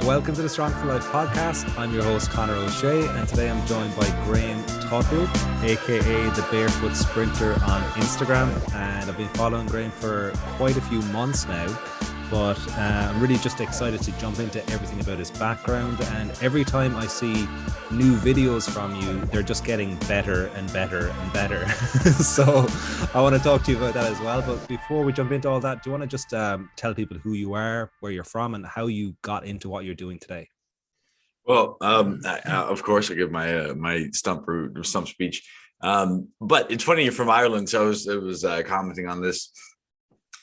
Welcome to the Strong for Life podcast. I'm your host, Conor O'Shea, and today I'm joined by Graham Tuttle, aka the Barefoot Sprinter on Instagram. And I've been following Graham for quite a few months now, but I'm really just excited to jump into everything about his background. And every time I see new videos from you, they're just getting better and better and better. So I want to talk to you about that as well. But before we jump into all that, do you want to just tell people who you are, where you're from, and how you got into what you're doing today? Well, of course, I give my stump speech. But it's funny, you're from Ireland, so I was commenting on this.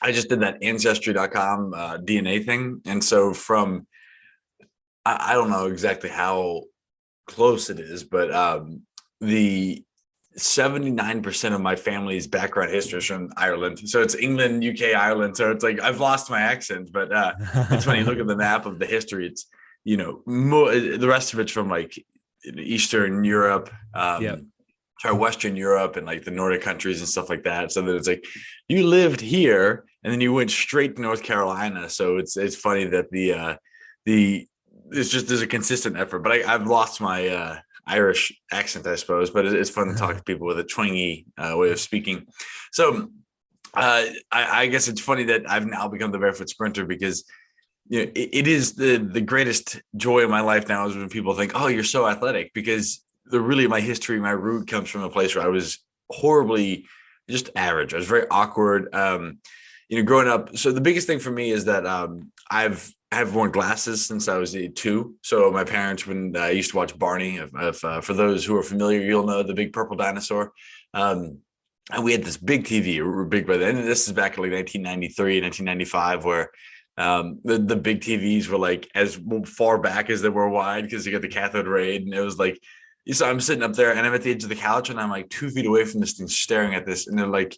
I just did that Ancestry.com DNA thing, and so from I don't know exactly how close it is, but the 79% of my family's background history is from Ireland. So it's England, UK, Ireland. So it's like I've lost my accent, but it's funny. You look at the map of the history. It's the rest of it's from like Eastern Europe, Western Europe, and like the Nordic countries and stuff like that. So that it's like you lived here and then you went straight to North Carolina. So it's funny that there's a consistent effort. But I've lost my Irish accent, I suppose. But it's fun to talk to people with a twangy way of speaking. So I guess it's funny that I've now become the Barefoot Sprinter because it is the greatest joy of my life now is when people think, oh, you're so athletic, because my history, my root comes from a place where I was horribly just average. I was very awkward, growing up. So the biggest thing for me is that I've worn glasses since I was 2. So my parents, when I used to watch Barney, for those who are familiar, you'll know the big purple dinosaur. And we had this big TV, we were big by then. And this is back in like 1993, 1995, where the big TVs were like as far back as they were wide because you got the cathode ray, and it was like, so I'm sitting up there and I'm at the edge of the couch and I'm like 2 feet away from this thing staring at this, and they're like,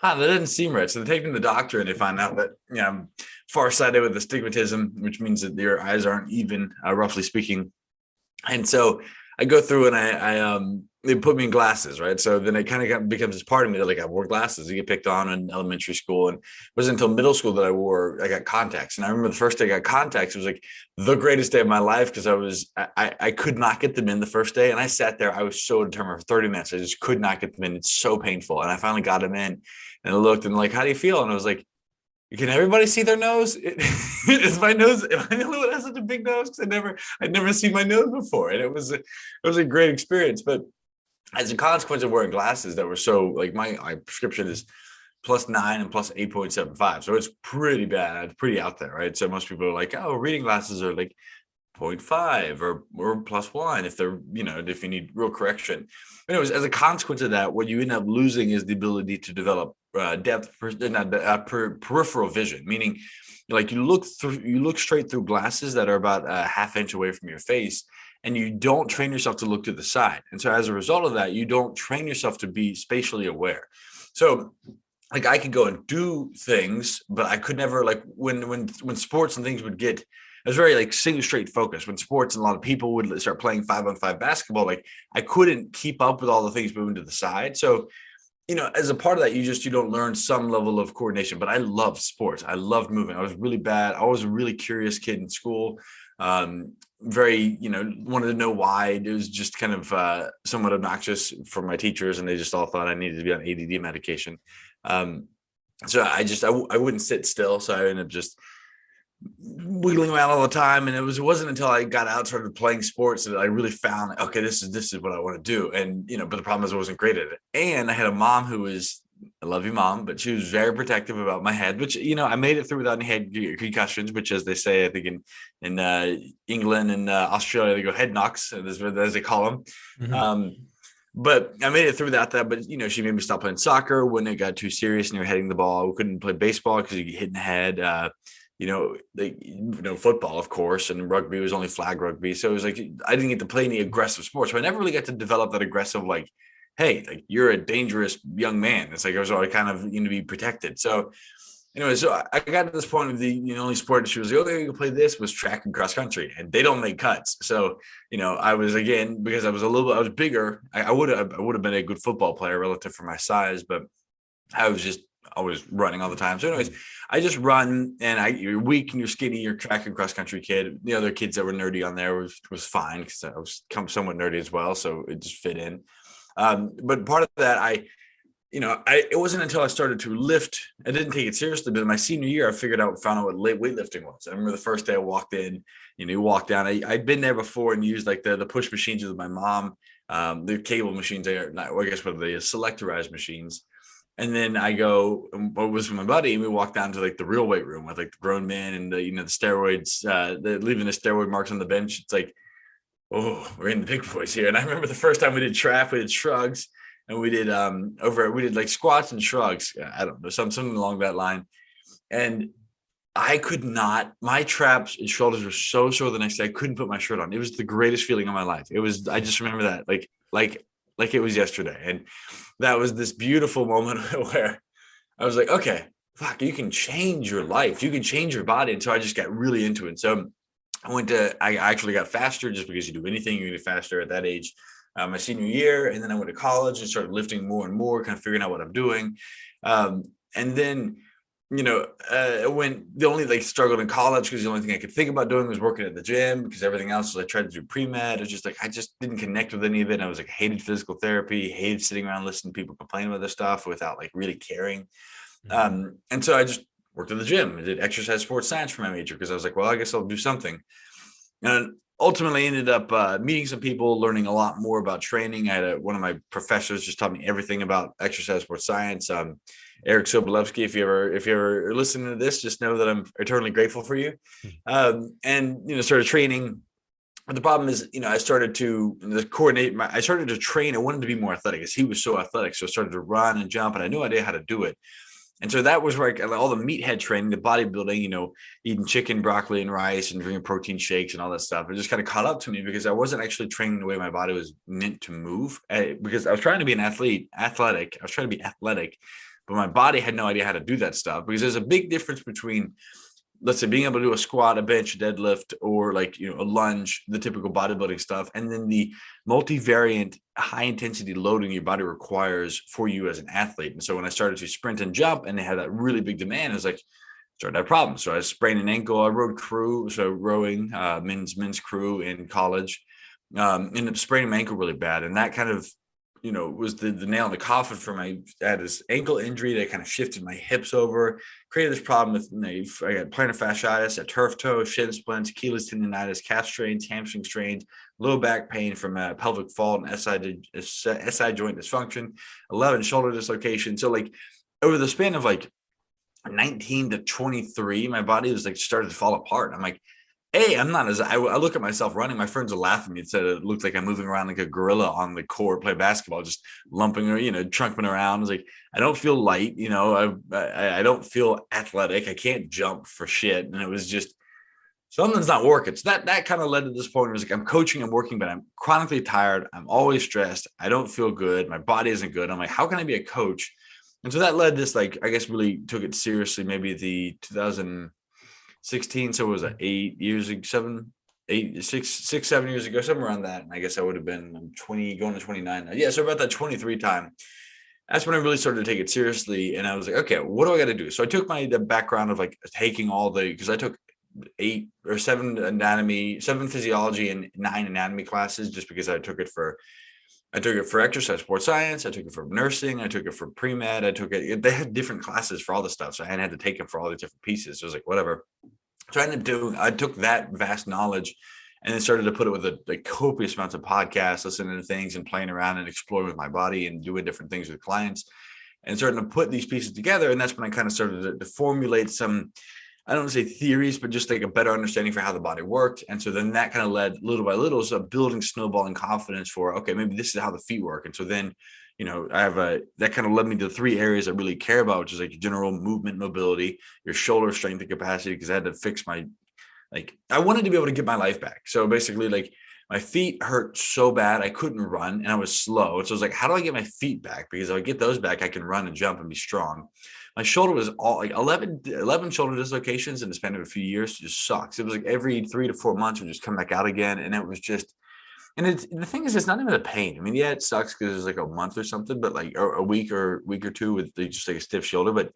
that doesn't seem right. So they take me to the doctor and they find out that I'm farsighted with astigmatism, which means that your eyes aren't even, roughly speaking. And so I go through and they put me in glasses, right? So then it kind of becomes this part of me that like I wore glasses. You get picked on in elementary school, and it wasn't until middle school that I got contacts. And I remember the first day I got contacts, it was like the greatest day of my life because I could not get them in the first day, and I sat there. I was so determined for 30 minutes. I just could not get them in. It's so painful, and I finally got them in, and I looked and like, how do you feel? And I was like, can everybody see their nose? Is my nose? Am I the only one that has such a big nose? Because I'd never seen my nose before, and it was a great experience, but as a consequence of wearing glasses that were so like my prescription is +9 and +8.75. So it's pretty bad, pretty out there, right? So most people are like, oh, reading glasses are like 0.5 or +1 if they're, if you need real correction. But anyways, as a consequence of that, what you end up losing is the ability to develop peripheral vision, meaning like you look straight through glasses that are about a ½ inch away from your face, and you don't train yourself to look to the side. And so as a result of that, you don't train yourself to be spatially aware. So like I could go and do things, but I could never, like when sports and things would get, I was very like single straight focused. When sports and a lot of people would start playing 5-on-5 basketball, like I couldn't keep up with all the things moving to the side. So, as a part of that, you don't learn some level of coordination, but I loved sports. I loved moving. I was really bad. I was a really curious kid in school. Very, wanted to know why. It was just kind of somewhat obnoxious for my teachers, and they just all thought I needed to be on ADD medication. So I wouldn't sit still. So I ended up just wiggling around all the time. And it wasn't until I got out, started playing sports, that I really found, okay, this is what I want to do. And, but the problem is I wasn't great at it. And I had a mom who was, I love you, Mom, but she was very protective about my head, which, I made it through without any head concussions, which, as they say, I think in England and Australia, they go head knocks, as they call them. Mm-hmm. But I made it through that. But, she made me stop playing soccer when it got too serious and you're hitting the ball. We couldn't play baseball because you get hit in the head. Football, of course, and rugby was only flag rugby. So it was like, I didn't get to play any aggressive sports. So I never really got to develop that aggressive, like, hey, like you're a dangerous young man. It's like I was always kind of be protected. So anyway, so I got to this point of the only sport she was like, okay, you can play this was track and cross country, and they don't make cuts. So I was, again, because I was bigger, I would have been a good football player relative for my size, but I was just always running all the time. So anyways, I just run, and you're weak and you're skinny, you're track and cross country kid. The other kids that were nerdy on there was fine because I was somewhat nerdy as well. So it just fit in. But part of that, it wasn't until I started to lift, I didn't take it seriously, but in my senior year, I found out what weightlifting was. I remember the first day I walked in, you walk down, I'd been there before and used like the push machines with my mom, the cable machines, I guess what are the selectorized machines. And then I go, what was with my buddy, and we walked down to like the real weight room with like the grown men and the steroids, leaving the steroid marks on the bench. It's like, oh, we're in the big boys here. And I remember the first time we did shrugs. And we did like squats and shrugs. I don't know, something along that line. And I could not, my traps and shoulders were so sore the next day. I couldn't put my shirt on. It was the greatest feeling of my life. I just remember that like it was yesterday. And that was this beautiful moment where I was like, okay, fuck, you can change your life. You can change your body. And so I just got really into it. So I actually got faster just because you do anything, you get faster at that age. My senior year, and then I went to college and started lifting more and more, kind of figuring out what I'm doing. And then, when the only struggled in college because the only thing I could think about doing was working at the gym, because everything else was I tried to do pre-med. It was just I just didn't connect with any of it. I was hated physical therapy, hated sitting around listening to people complain about their stuff without really caring. And so I just worked at the gym. I did exercise sports science for my major because I was like, well, I guess I'll do something. And ultimately ended up meeting some people, learning a lot more about training. I had one of my professors just taught me everything about exercise sports science. Eric Sobolewski, if you ever listening to this, just know that I'm eternally grateful for you. And started training. But the problem is, I started to I started to train. I wanted to be more athletic because he was so athletic. So I started to run and jump, and I knew I did how to do it. And so that was where all the meathead training, the bodybuilding, eating chicken, broccoli, and rice and drinking protein shakes and all that stuff. It just kind of caught up to me because I wasn't actually training the way my body was meant to move. Because I was trying to be athletic. I was trying to be athletic, but my body had no idea how to do that stuff, because there's a big difference between, let's say, being able to do a squat, a bench, a deadlift, or a lunge, the typical bodybuilding stuff, and then the multivariant high intensity loading your body requires for you as an athlete. And so when I started to sprint and jump and they had that really big demand, I was started to have problems. So I sprained an ankle. I rode crew, so rowing, men's crew in college. Ended up spraining my ankle really bad. And that kind of, was the nail in the coffin for I had this ankle injury that kind of shifted my hips over, created this problem with, I got plantar fasciitis, a turf toe, shin splints, Achilles tendonitis, calf strains, hamstring strains, low back pain from a pelvic fall and SI joint dysfunction, 11 shoulder dislocation. So over the span of 19 to 23, my body was started to fall apart. I'm I'm not I look at myself running. My friends will laugh at me and said it looked like I'm moving around like a gorilla on the court, play basketball, just lumping or, trunking around. I was I don't feel light, I don't feel athletic. I can't jump for shit. And it was just, something's not working. So that kind of led to this point where it was I'm coaching, I'm working, but I'm chronically tired. I'm always stressed. I don't feel good. My body isn't good. I'm how can I be a coach? And so that led this, I guess, really took it seriously, maybe the 2016. So it was 8 years, 7 years ago, somewhere around that. And I guess I would have been 20, going to 29 now. Yeah. So about that 23 time, that's when I really started to take it seriously. And I was okay, what do I got to do? So I took the background of taking because I took 8 or 7 physiology and 9 anatomy classes, just because I took it for exercise sports science. I took it for nursing. I took it for pre-med. They had different classes for all the stuff. So I had to take them for all the different pieces. So I was whatever. So I took that vast knowledge and then started to put it with a copious amounts of podcasts, listening to things and playing around and exploring with my body and doing different things with clients, and starting to put these pieces together. And that's when I kind of started to formulate some, I don't want to say theories, but just a better understanding for how the body worked. And so then that kind of led little by little, so building snowballing confidence for, okay, maybe this is how the feet work. And so then, that kind of led me to 3 areas I really care about, which is general movement, mobility, your shoulder strength and capacity, because I had to fix I wanted to be able to get my life back. So basically my feet hurt so bad I couldn't run and I was slow. So I was how do I get my feet back? Because if I get those back, I can run and jump and be strong. My shoulder was all 11 shoulder dislocations in the span of a few years. It just sucks. It was every 3 to 4 months would just come back out again. And it was just, And it's the thing is, it's not even the pain. I mean, yeah, it sucks because it's like a month or something, but like or a week or two with just like a stiff shoulder. But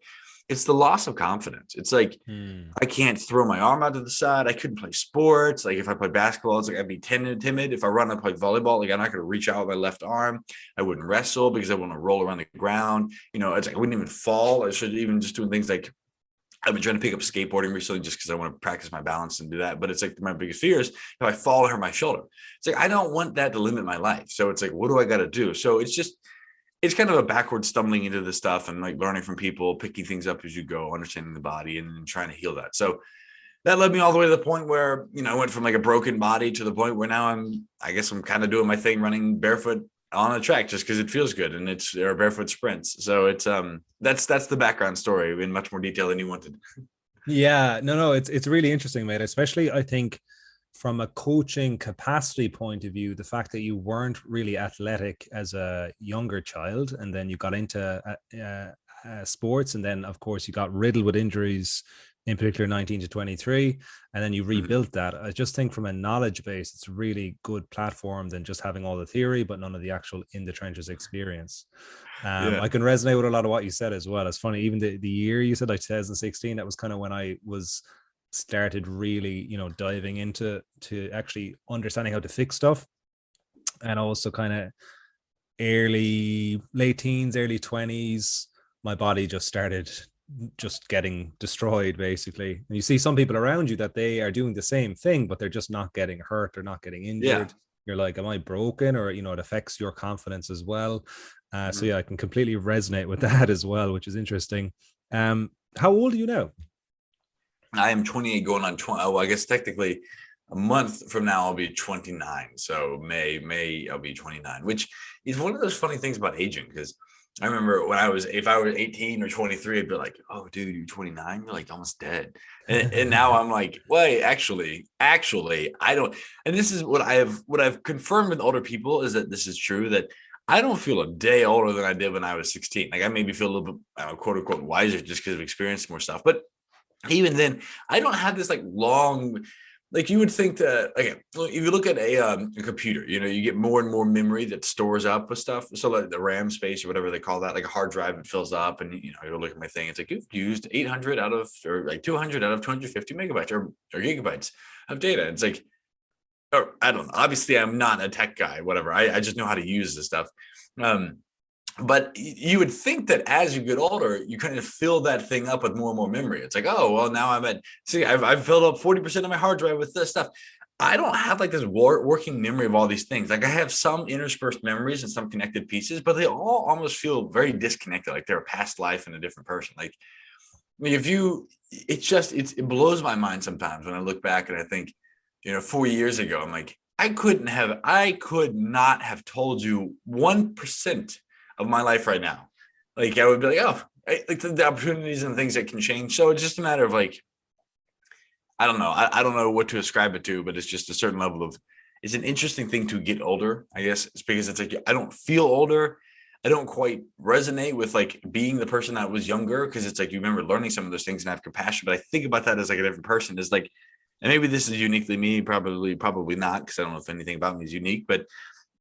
it's the loss of confidence. It's like Hmm. I can't throw my arm out to the side. I couldn't play sports. Like if I play basketball, it's like I'd be timid. If I run and play volleyball, like I'm not going to reach out with my left arm. I wouldn't wrestle because I want to roll around the ground. It's like I wouldn't even fall. I should even just doing things like I've been trying to pick up skateboarding recently just because I want to practice my balance and do that. But it's like my biggest fear is if I fall or hurt my shoulder. It's like I don't want that to limit my life. So it's like, what do I got to do? So it's kind of a backward stumbling into this stuff and like learning from people, picking things up as you go, understanding the body and trying to heal that. So that led me all the way to the point where, I went from like a broken body to the point where now I guess I'm kind of doing my thing running barefoot on a track just because it feels good and there are barefoot sprints. So it's that's the background story in much more detail than you wanted. Yeah, no, it's really interesting, mate. Especially, I think, from a coaching capacity point of view, the fact that you weren't really athletic as a younger child, and then you got into sports, and then of course you got riddled with injuries, in particular 19 to 23, and then you Mhm. rebuilt that. I just think from a knowledge base, it's a really good platform than just having all the theory, but none of the actual in the trenches experience. Yeah. I can resonate with a lot of what you said as well. It's funny, even the year you said, like 2016, that was kind of when I was started really, diving into to actually understanding how to fix stuff, and also kind of late teens, early 20s, my body just started just getting destroyed basically. And you see some people around you that they are doing the same thing, but they're just not getting hurt, they're not getting Yeah. injured. You're like, am I broken? Or it affects your confidence as well. So Mhm. yeah, I can completely resonate with that as well, which is interesting. How old are you now? I am 28 going on 20. Oh, well, I guess technically a month from now I'll be 29. So May I'll be 29, which is one of those funny things about aging because I remember if I was 18 or 23, I'd be like, oh dude, you're 29, you're like almost dead. And now I'm like, wait, actually, I don't. And this is what I've confirmed with older people is that this is true that I don't feel a day older than I did when I was 16. Like I maybe feel a little bit, quote unquote, wiser just because I've experienced more stuff. But even then, I don't have this like long, like you would think that. Okay, if you look at a computer, you get more and more memory that stores up with stuff. So like the RAM space or whatever they call that, like a hard drive, it fills up, and you look at my thing. It's like you've used 800 out of or like 200 out of 250 megabytes or gigabytes of data. It's like, or I don't know. Obviously, I'm not a tech guy. Whatever. I just know how to use this stuff. Um, but you would think that as you get older, you kind of fill that thing up with more and more memory. It's like, oh, well, now I've filled up 40% of my hard drive with this stuff. I don't have like this working memory of all these things. Like I have some interspersed memories and some connected pieces, but they all almost feel very disconnected. Like they're a past life and a different person. Like if you, it blows my mind sometimes when I look back and I think, 4 years ago, I'm like, I could not have told you 1% of my life right now. Like I would be like, oh, like the opportunities and things that can change. So it's just a matter of like, I don't know. I don't know what to ascribe it to, but it's just a certain level of, it's an interesting thing to get older, I guess. It's because it's like, I don't feel older. I don't quite resonate with like being the person that was younger because it's like you remember learning some of those things and have compassion. But I think about that as like a different person. Is like, and maybe this is uniquely me, probably not, because I don't know if anything about me is unique, but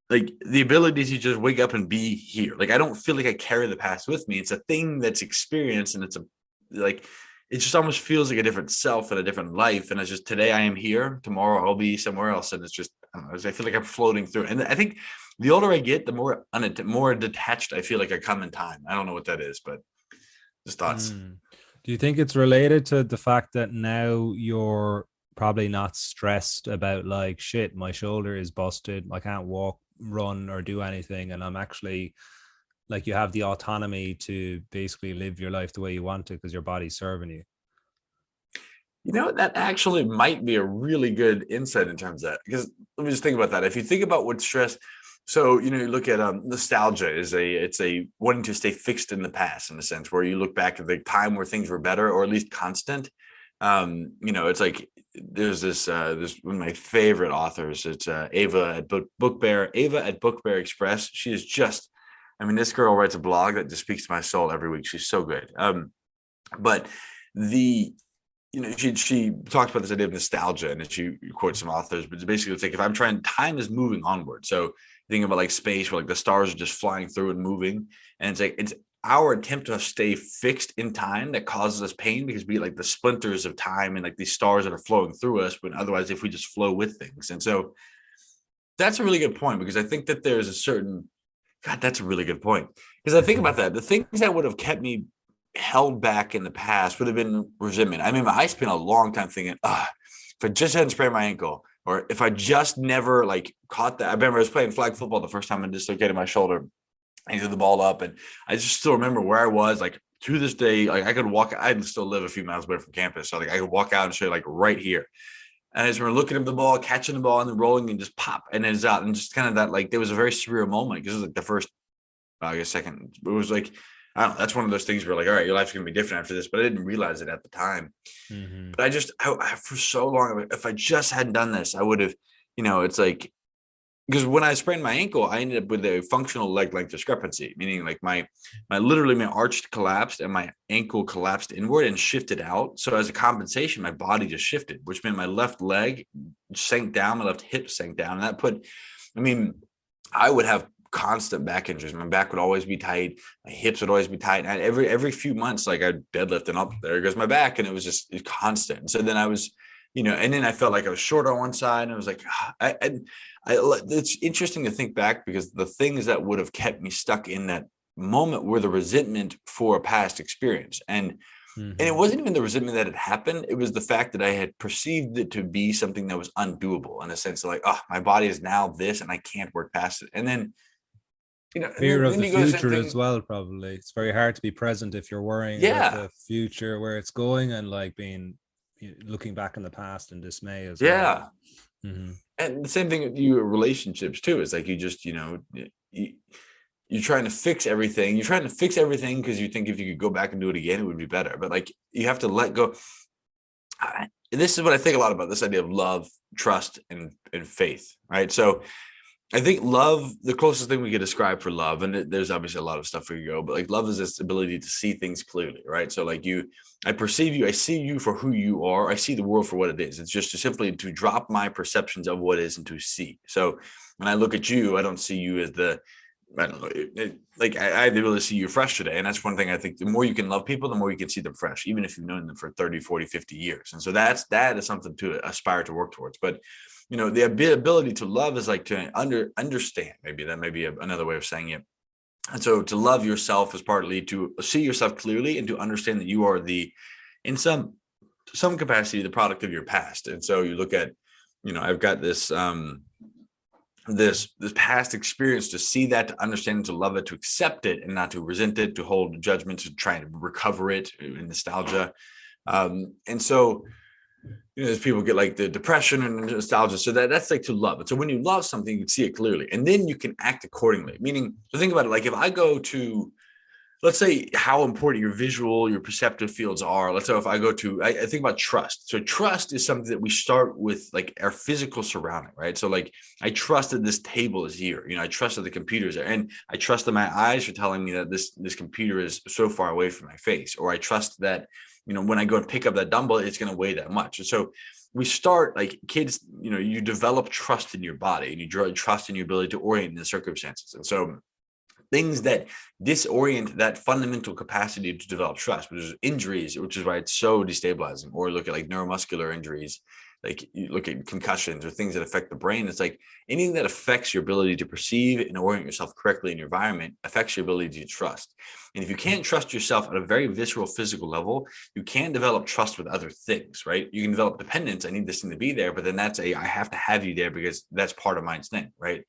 like the ability to just wake up and be here. Like I don't feel like I carry the past with me. It's a thing that's experienced and like it just almost feels like a different self and a different life. And it's just today I am here, tomorrow I'll be somewhere else. And it's just I don't know, I feel like I'm floating through. And I think the older I get, the more detached I feel like I come in time. I don't know what that is, but just thoughts. Mm. Do you think it's related to the fact that now you're probably not stressed about like shit, my shoulder is busted, I can't walk, run, or do anything, and I'm actually like you have the autonomy to basically live your life the way you want to because your body's serving you? That actually might be a really good insight in terms of that. Because let me just think about that. If you think about what stress, so you look at nostalgia it's a wanting to stay fixed in the past in a sense where you look back at the time where things were better or at least constant. It's like there's this one of my favorite authors. It's Ava at Book Bear, Ava at Book Bear Express. She is just, I mean, this girl writes a blog that just speaks to my soul every week. She's so good. But the she talks about this idea of nostalgia, and she quotes some authors, but basically it's like, if I'm trying, time is moving onward. So think about like space, where like the stars are just flying through and moving, and it's like it's our attempt to stay fixed in time that causes us pain, because we like the splinters of time and like these stars that are flowing through us, but otherwise if we just flow with things. And so that's a really good point, because I think that there's a certain, God, that's a really good point. Because I think about that. The things that would have kept me held back in the past would have been resentment. I mean, I spent a long time thinking, if I just hadn't sprained my ankle, or if I just never like caught that. I remember I was playing flag football the first time and dislocated my shoulder. I threw the ball up, and I just still remember where I was. Like to this day, like I could walk. I still live a few miles away from campus, so like I could walk out and show like right here. And I just remember looking at the ball, catching the ball, and then rolling and just pop, and it's out, and just kind of that, like, there was a very surreal moment, because it was like the first, I guess, second. It was like, I don't know. That's one of those things where like, all right, your life's gonna be different after this, but I didn't realize it at the time. Mm-hmm. But I for so long, if I just hadn't done this, I would have, it's like, because when I sprained my ankle, I ended up with a functional leg length discrepancy, meaning like my literally my arch collapsed and my ankle collapsed inward and shifted out. So as a compensation, my body just shifted, which meant my left leg sank down, my left hip sank down. And that I would have constant back injuries. My back would always be tight. My hips would always be tight. And every few months, like I'd deadlift and up, there goes my back. And it was just constant. So then I was, and then I felt like I was short on one side, and I was like, it's interesting to think back, because the things that would have kept me stuck in that moment were the resentment for a past experience. And it wasn't even the resentment that had happened. It was the fact that I had perceived it to be something that was undoable, in a sense of like, my body is now this and I can't work past it. And then, fear of then the you go future as well. Probably it's very hard to be present if you're worrying about the future, where it's going, and like looking back in the past in dismay as well. Mm-hmm. And the same thing with your relationships too. Is like, you just, you're trying to fix everything. You're trying to fix everything because you think if you could go back and do it again, it would be better. But like, you have to let go. This is what I think a lot about, this idea of love, trust, and faith, right? So I think love, the closest thing we could describe for love, and there's obviously a lot of stuff we could go, but like love is this ability to see things clearly, right? So like I perceive you, I see you for who you are. I see the world for what it is. It's just simply to drop my perceptions of what is and to see. So when I look at you, I don't see you as I don't know, I had the ability to see you fresh today. And that's one thing I think, the more you can love people, the more you can see them fresh, even if you've known them for 30, 40, 50 years. And so that is something to aspire to work towards. But the ability to love is like to understand. Maybe that may be another way of saying it. And so to love yourself is partly to see yourself clearly and to understand that you are in some capacity, the product of your past. And so you look at, I've got this past experience, to see that, to understand, to love it, to accept it, and not to resent it, to hold judgment, to try and recover it in nostalgia. And so, as people get like the depression and nostalgia, so that's like to love it. So when you love something, you can see it clearly, and then you can act accordingly. Meaning, so think about it, like if I go to, let's say, how important your visual, your perceptive fields are. Let's say if I go to, I think about trust. So trust is something that we start with, like our physical surrounding, right? So like, I trust that this table is here. I trust that the computer is there, and I trust that my eyes are telling me that this computer is so far away from my face, or I trust that, when I go and pick up that dumbbell, it's going to weigh that much. And so we start, like kids, you develop trust in your body, and you trust in your ability to orient in the circumstances. And so things that disorient that fundamental capacity to develop trust, which is injuries, which is why it's so destabilizing. Or look at like neuromuscular injuries, like you look at concussions or things that affect the brain. It's like anything that affects your ability to perceive and orient yourself correctly in your environment affects your ability to trust. And if you can't trust yourself at a very visceral physical level, you can develop trust with other things, right? You can develop dependence. I need this thing to be there, but then I have to have you there because that's part of my instinct, right?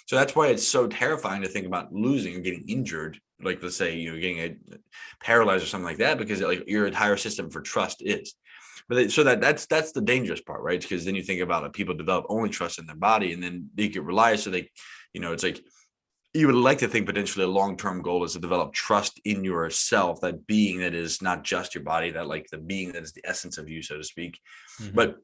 So that's why it's so terrifying to think about losing or getting injured, like let's say, getting paralyzed or something like that, because like your entire system for trust is. But that's the dangerous part, right? Because then you think about it, people develop only trust in their body, and then they get relied. So they, it's like, you would like to think potentially a long-term goal is to develop trust in yourself, that being that is not just your body, that like the being that is the essence of you, so to speak. Mm-hmm. But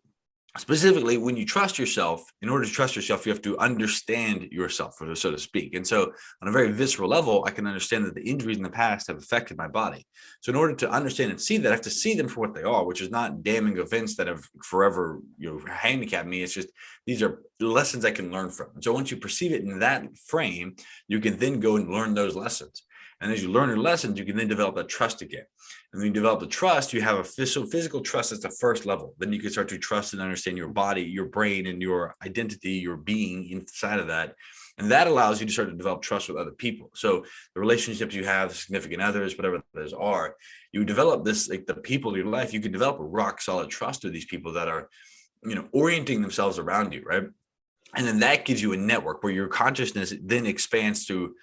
specifically, when you trust yourself, in order to trust yourself, you have to understand yourself, so to speak. And so, on a very visceral level, I can understand that the injuries in the past have affected my body. So, in order to understand and see that, I have to see them for what they are, which is not damning events that have forever, handicapped me. It's just these are lessons I can learn from. And so, once you perceive it in that frame, you can then go and learn those lessons. And as you learn your lessons, you can then develop that trust again. And when you develop the trust, you have a physical trust. That's the first level. Then you can start to trust and understand your body, your brain, and your identity, your being inside of that. And that allows you to start to develop trust with other people. So the relationships you have, significant others, whatever those are, you develop this, like the people in your life, you can develop a rock solid trust with these people that are, orienting themselves around you, right? And then that gives you a network where your consciousness then expands to,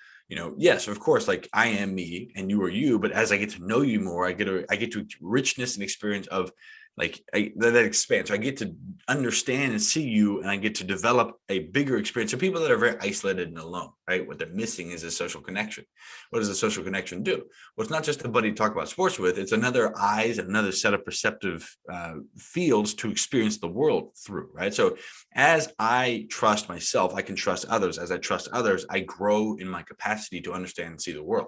yes, of course, like I am me and you are you, but as I get to know you more, I get to richness and experience of that expands. So I get to understand and see you, and I get to develop a bigger experience. So people that are very isolated and alone, right? What they're missing is a social connection. What does a social connection do? Well, it's not just a buddy to talk about sports with. It's another eyes and another set of perceptive fields to experience the world through, right? So as I trust myself, I can trust others. As I trust others, I grow in my capacity to understand and see the world.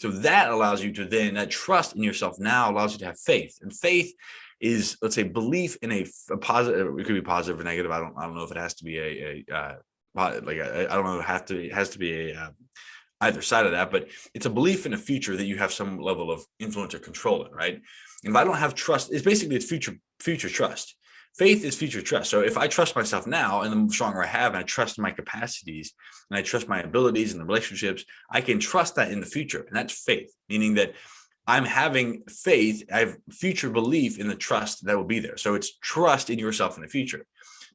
So that allows you to then, that trust in yourself now allows you to have faith. And faith is, let's say, belief in a positive. It could be positive or negative. I don't know if it has to be I don't know if it has to be either side of that, but it's a belief in a future that you have some level of influence or control in, right? And if I don't have trust, it's future trust. Faith is future trust. So if I trust myself now, and the stronger I have, and I trust my capacities, and I trust my abilities and the relationships, I can trust that in the future, and that's faith, meaning that I'm having faith. I have future belief in the trust that will be there. So it's trust in yourself in the future.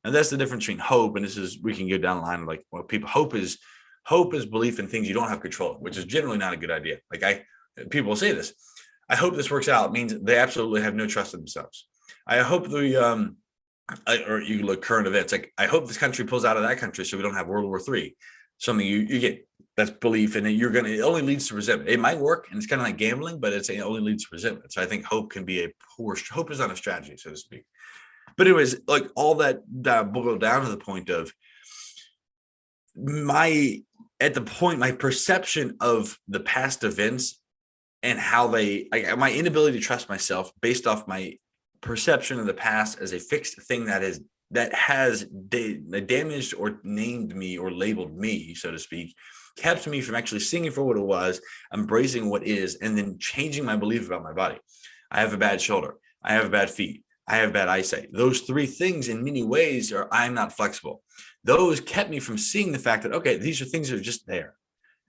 And that's the difference between hope. And we can go down the line of like, well, hope is belief in things you don't have control of, which is generally not a good idea. People say this, I hope this works out, means they absolutely have no trust in themselves. I hope or you look current events. Like, I hope this country pulls out of that country so we don't have World War III. Something you get. That's belief in it. It only leads to resentment. It might work, and it's kind of like gambling, but it only leads to resentment. So I think hope hope is not a strategy, so to speak. But anyways, like all that boiled down to the point of my perception of the past events and how my inability to trust myself based off my perception of the past as a fixed thing that has damaged or named me or labeled me, so to speak, kept me from actually seeing it for what it was, embracing what is, and then changing my belief about my body. I have a bad shoulder. I have bad feet. I have bad eyesight. Those three things in many ways I'm not flexible. Those kept me from seeing the fact that, okay, these are things that are just there.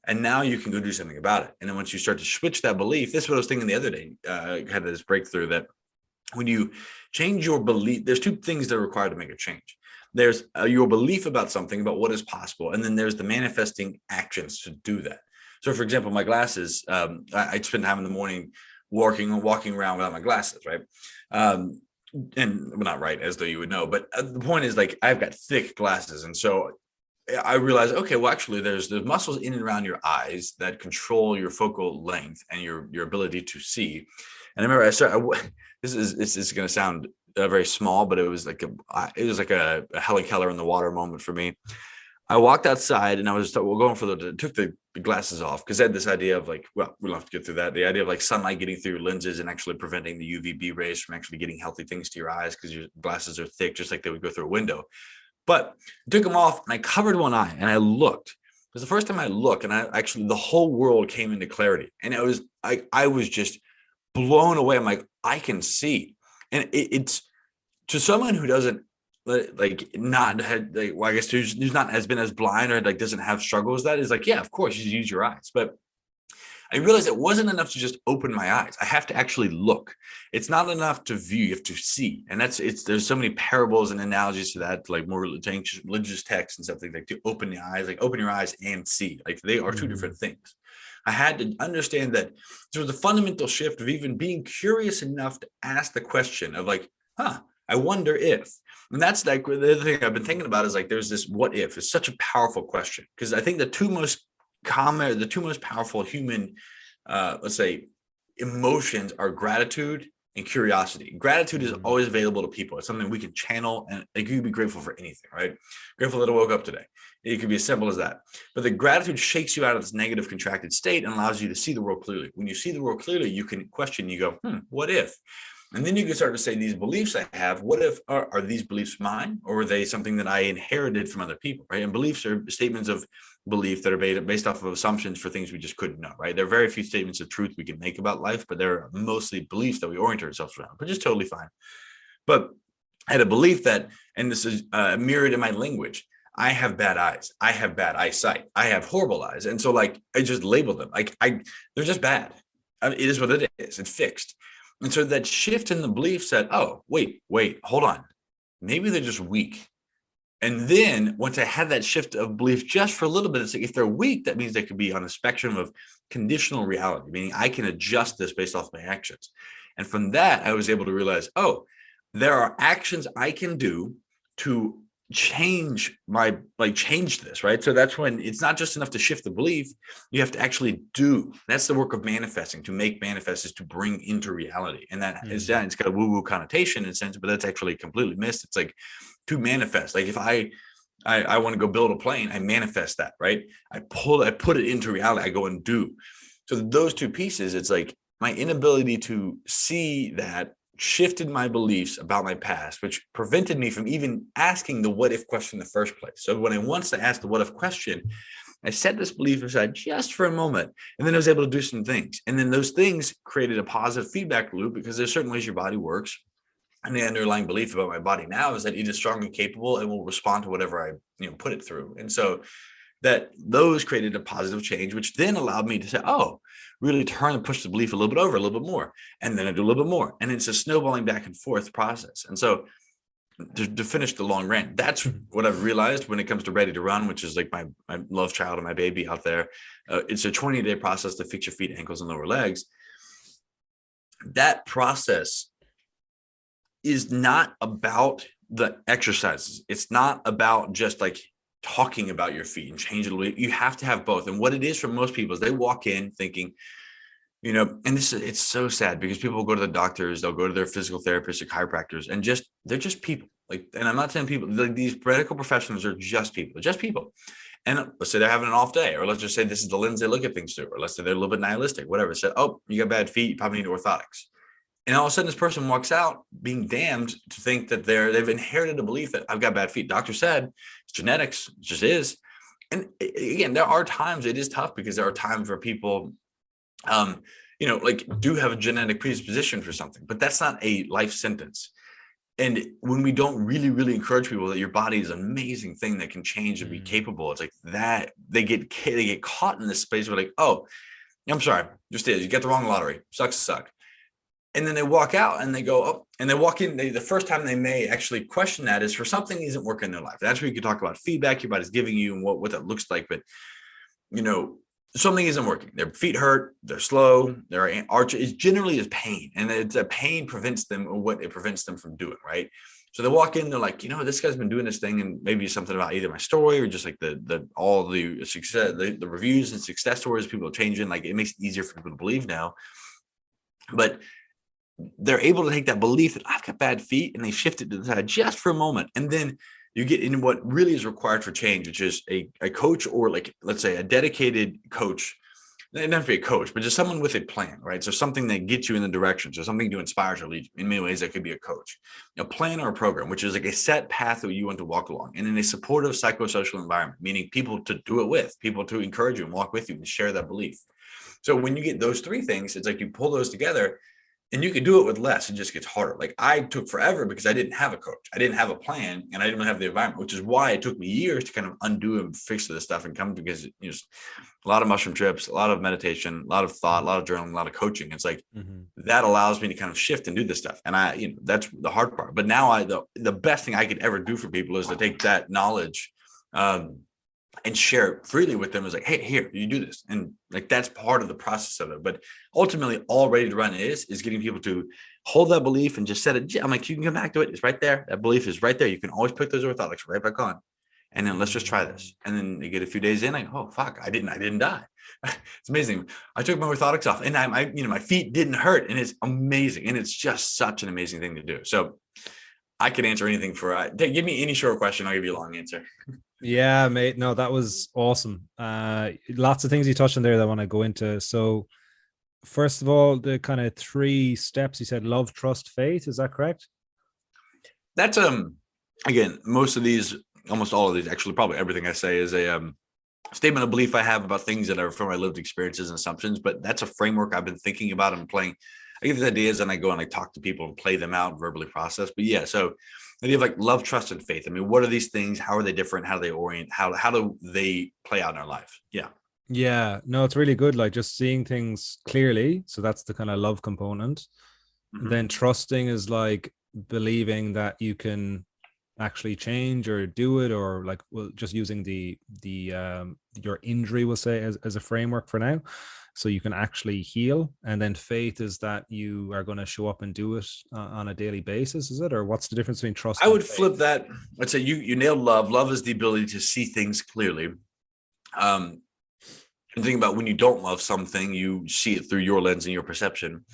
And now you can go do something about it. And then once you start to switch that belief, this is what I was thinking the other day, I had this breakthrough that when you change your belief, there's two things that are required to make a change. There's your belief about something, about what is possible. And then there's the manifesting actions to do that. So for example, my glasses, I spend time in the morning walking around without my glasses, right? And not right, as though you would know, but the point is, like, I've got thick glasses. And so I realized, okay, well, actually there's muscles in and around your eyes that control your focal length and your ability to see. And I remember this is going to sound very small, but it was like a Helen Keller in the water moment for me. I walked outside and I was going took the glasses off because I had this idea of like, well, we'll have to get through that. The idea of like sunlight getting through your lenses and actually preventing the UVB rays from actually getting healthy things to your eyes because your glasses are thick, just like they would go through a window. But I took them off and I covered one eye and I looked. It was the first time I looked, and the whole world came into clarity. And I was just blown away. I'm like, I can see. And it's to someone who doesn't who's not has been as blind or like doesn't have struggles, that is like, yeah, of course you use your eyes. But I realized it wasn't enough to just open my eyes. I have to actually look. It's not enough to view, you have to see. And there's so many parables and analogies to that, like more religious texts and stuff like to open the eyes, like open your eyes and see. Like they are two different things. I had to understand that there was a fundamental shift of even being curious enough to ask the question of like, I wonder if. And that's like the other thing I've been thinking about is like, there's this what if. It's such a powerful question because I think the two most powerful human, let's say, emotions are gratitude and curiosity. Gratitude is Mm. always available to people. It's something we can channel, and you can be grateful for anything, right? Grateful that I woke up today. It could be as simple as that. But the gratitude shakes you out of this negative, contracted state and allows you to see the world clearly. When you see the world clearly, you can question, you go, what if? And then you can start to say, these beliefs I have, what if, are these beliefs mine, or are they something that I inherited from other people, right? And beliefs are statements of belief that are based off of assumptions for things we just couldn't know, right? There are very few statements of truth we can make about life, but they're mostly beliefs that we orient ourselves around, which is totally fine. But I had a belief that, and this is mirrored in my language, I have bad eyes, I have bad eyesight, I have horrible eyes. And so like, I just labeled them like they're just bad. It is what it is. It's fixed. And so that shift in the belief said, oh, wait, hold on. Maybe they're just weak. And then once I had that shift of belief just for a little bit, it's like, if they're weak, that means they could be on a spectrum of conditional reality, meaning I can adjust this based off my actions. And from that, I was able to realize, oh, there are actions I can do to change this, right? So that's when it's not just enough to shift the belief, you have to actually do. That's the work of manifesting. To make manifest is to bring into reality. And that is that it's got a woo-woo connotation in a sense, but that's actually completely missed. It's like to manifest. Like if I want to go build a plane, I manifest that, right? I put it into reality, I go and do. So those two pieces, it's like my inability to see that shifted my beliefs about my past, which prevented me from even asking the what if question in the first place. So when I once asked the what if question, I set this belief aside just for a moment, and then I was able to do some things. And then those things created a positive feedback loop, because there's certain ways your body works. And the underlying belief about my body now is that it is strong and capable and will respond to whatever I put it through. And so that those created a positive change, which then allowed me to say, oh, really turn and push the belief a little bit over, a little bit more. And then I do a little bit more. And it's a snowballing back and forth process. And so to finish the long rant, that's what I've realized when it comes to Ready to Run, which is like my love child and my baby out there. It's a 20-day process to fix your feet, ankles, and lower legs. That process is not about the exercises. It's not about just like talking about your feet and change it. You have to have both. And what it is for most people is they walk in thinking, and it's so sad, because people go to the doctors, they'll go to their physical therapists or chiropractors, and they're just people. Like, and I'm not saying people, like these medical professionals are just people. And let's say they're having an off day, or let's just say this is the lens they look at things through, or let's say they're a little bit nihilistic, whatever. Said, oh, you got bad feet, you probably need orthotics. And all of a sudden, this person walks out being damned to think that they've inherited a belief that I've got bad feet. Doctor said it's genetics, it just is. And again, there are times it is tough, because there are times where people, do have a genetic predisposition for something, but that's not a life sentence. And when we don't really, really encourage people that your body is an amazing thing that can change and be capable, it's like that they get caught in this space where like, oh, I'm sorry, just is. You get the wrong lottery. Sucks to suck. And then they walk out and they go up and they walk in. The first time they may actually question that is for something isn't working in their life. That's where you can talk about feedback your body's giving you and what that looks like. But, something isn't working. Their feet hurt. They're slow. Their arch is generally is pain. And it's a pain prevents them, or what it prevents them from doing. Right. So they walk in, they're like, this guy's been doing this thing, and maybe something about either my story or just like all the success, the reviews and success stories people are changing. Like, it makes it easier for people to believe now. But they're able to take that belief that I've got bad feet, and they shift it to the side just for a moment. And then you get in what really is required for change, which is a coach, or like, let's say a dedicated coach. It doesn't have to be a coach, but just someone with a plan, right? So something that gets you in the direction. So something to inspire or lead you. In many ways, that could be a coach, a plan or a program, which is like a set path that you want to walk along, and in a supportive psychosocial environment, meaning people to do it with, people to encourage you and walk with you and share that belief. So when you get those three things, it's like you pull those together. And you can do it with less. It just gets harder. Like, I took forever because I didn't have a coach. I didn't have a plan, and I didn't have the environment, which is why it took me years to kind of undo and fix this stuff and come, because a lot of mushroom trips, a lot of meditation, a lot of thought, a lot of journaling, a lot of coaching. It's like that allows me to kind of shift and do this stuff. And that's the hard part. But now the best thing I could ever do for people is to take that knowledge, and share it freely with them. Is like, hey, here, you do this. And like, that's part of the process of it. But ultimately, all Ready to Run is getting people to hold that belief and just set it. I'm like, you can come back to it. It's right there. That belief is right there. You can always put those orthotics right back on. And then let's just try this. And then you get a few days in, like, oh fuck, I didn't die. It's amazing. I took my orthotics off and my feet didn't hurt, and it's amazing. And it's just such an amazing thing to do. So I could answer anything give me any short question. I'll give you a long answer. Yeah, mate. No, that was awesome. Lots of things you touched on there that I want to go into. So first of all, the kind of 3 steps you said: love, trust, faith. Is that correct? That's again, almost all of these, actually, probably everything I say is a statement of belief I have about things that are from my lived experiences and assumptions. But that's a framework I've been thinking about and playing. I get these ideas and I go and I talk to people and play them out and verbally process. But yeah, so the idea of like love, trust, and faith. I mean, what are these things? How are they different? How do they orient? How do they play out in our life? Yeah. Yeah, no, it's really good. Like just seeing things clearly. So that's the kind of love component. Mhm. Then trusting is like believing that you can actually change or do it, or like, well, just using the your injury, we'll say, as a framework for now, so you can actually heal. And then faith is that you are going to show up and do it on a daily basis. Is it, or what's the difference between trust I and would faith? flip that. I'd say you nailed love. Love is the ability to see things clearly. And think about when you don't love something, you see it through your lens and your perception.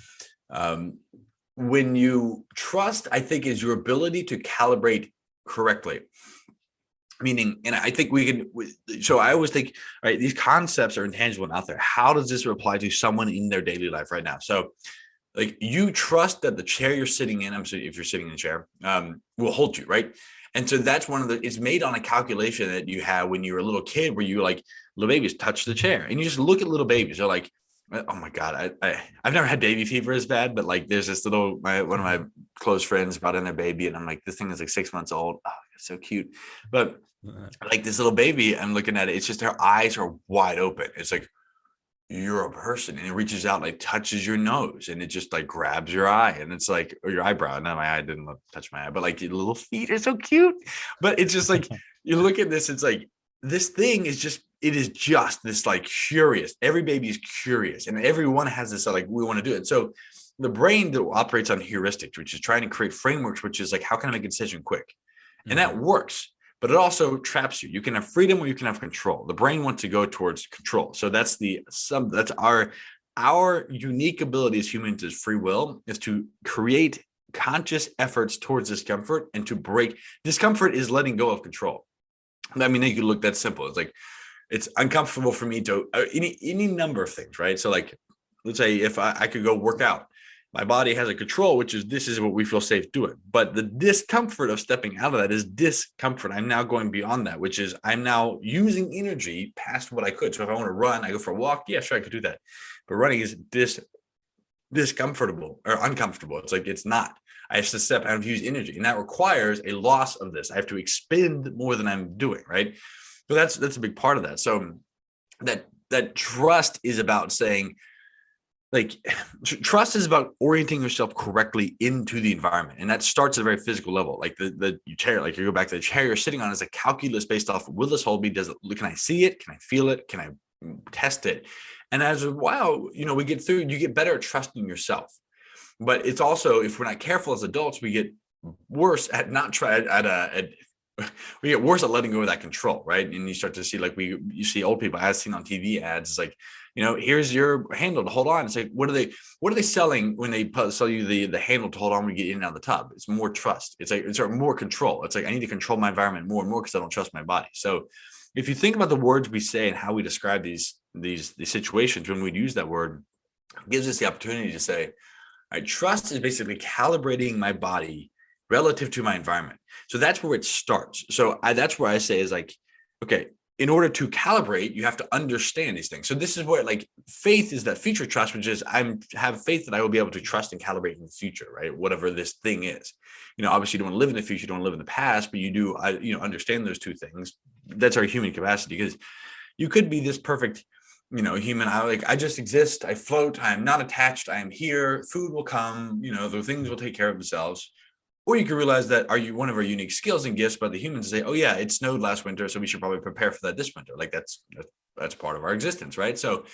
When you trust, I think, is your ability to calibrate correctly. Meaning, and I think so I always think, right, these concepts are intangible and out there. How does this apply to someone in their daily life right now? So like you trust that the chair you're sitting in, if you're sitting in a chair, will hold you, right? And so that's it's made on a calculation that you have when you were a little kid, where you like little babies touch the chair, and you just look at little babies. They're like, oh my God, I've never had baby fever as bad, but like there's this one of my close friends brought in their baby, and I'm like, this thing is like 6 months old. Oh, it's so cute. But like this little baby, I'm looking at it, it's just her eyes are wide open. It's like, you're a person, and it reaches out, like touches your nose, and it just like grabs your eye, and it's like, or your eyebrow. No, my eye didn't touch my eye, but like your little feet are so cute. But it's just like, you look at this, it's like, this thing is just, it is just this like curious. Every baby is curious, and everyone has this like, we want to do it. So the brain that operates on heuristics, which is trying to create frameworks, which is like, how can I make a decision quick? And that works. But it also traps you. You can have freedom or you can have control. The brain wants to go towards control. So that's our unique ability as humans, as free will, is to create conscious efforts towards discomfort and to break. Discomfort is letting go of control. I mean, you could look that simple. It's like, it's uncomfortable for me to any number of things, right? So like, let's say if I could go work out, my body has a control, which is, this is what we feel safe doing. But the discomfort of stepping out of that is discomfort. I'm now going beyond that, which is I'm now using energy past what I could. So if I want to run, I go for a walk. Yeah, sure, I could do that. But running is discomfortable or uncomfortable. It's like, it's not. I have to step out and use energy. And that requires a loss of this. I have to expend more than I'm doing, right? So that's a big part of that. So that trust is about saying, like, trust is about orienting yourself correctly into the environment. And that starts at a very physical level. Like the chair, like you go back to the chair you're sitting on, is a calculus based off, will this hold me? Can I see it? Can I feel it? Can I test it? And as a while, we get through, you get better at trusting yourself. But it's also, if we're not careful as adults, we get worse at we get worse at letting go of that control, right? And you start to see, like, you see old people, as seen on TV ads, it's like, here's your handle to hold on. It's like, what are they selling when they sell you the handle to hold on when you get in and out of the tub? It's more trust. It's like, it's more control. It's like, I need to control my environment more and more because I don't trust my body. So if you think about the words we say and how we describe these situations, when we use that word, it gives us the opportunity to say, all right, trust is basically calibrating my body relative to my environment. So that's where it starts. So that's where I say is like, okay, in order to calibrate, you have to understand these things. So this is where, like, faith is that future trust, which is I have faith that I will be able to trust and calibrate in the future, right? Whatever this thing is. Obviously you don't want to live in the future, you don't want to live in the past, but you do, understand those two things. That's our human capacity, because you could be this perfect, human. I just exist. I float. I am not attached. I am here. Food will come. The things will take care of themselves. Or you can realize that one of our unique skills and gifts about the humans say, oh yeah, it snowed last winter, so we should probably prepare for that this winter. Like that's part of our existence, right? So,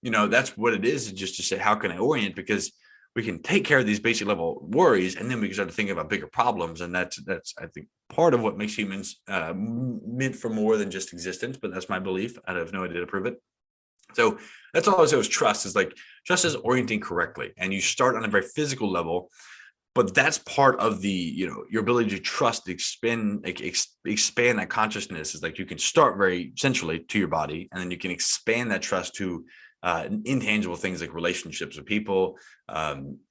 that's what it is, just to say, how can I orient? Because we can take care of these basic level worries, and then we can start to think about bigger problems. And that's I think part of what makes humans meant for more than just existence. But that's my belief. I have no idea to prove it. So that's all I say was trust is orienting correctly. And you start on a very physical level, but that's part of the, your ability to trust, expand that consciousness is like you can start very centrally to your body, and then you can expand that trust to intangible things like relationships with people,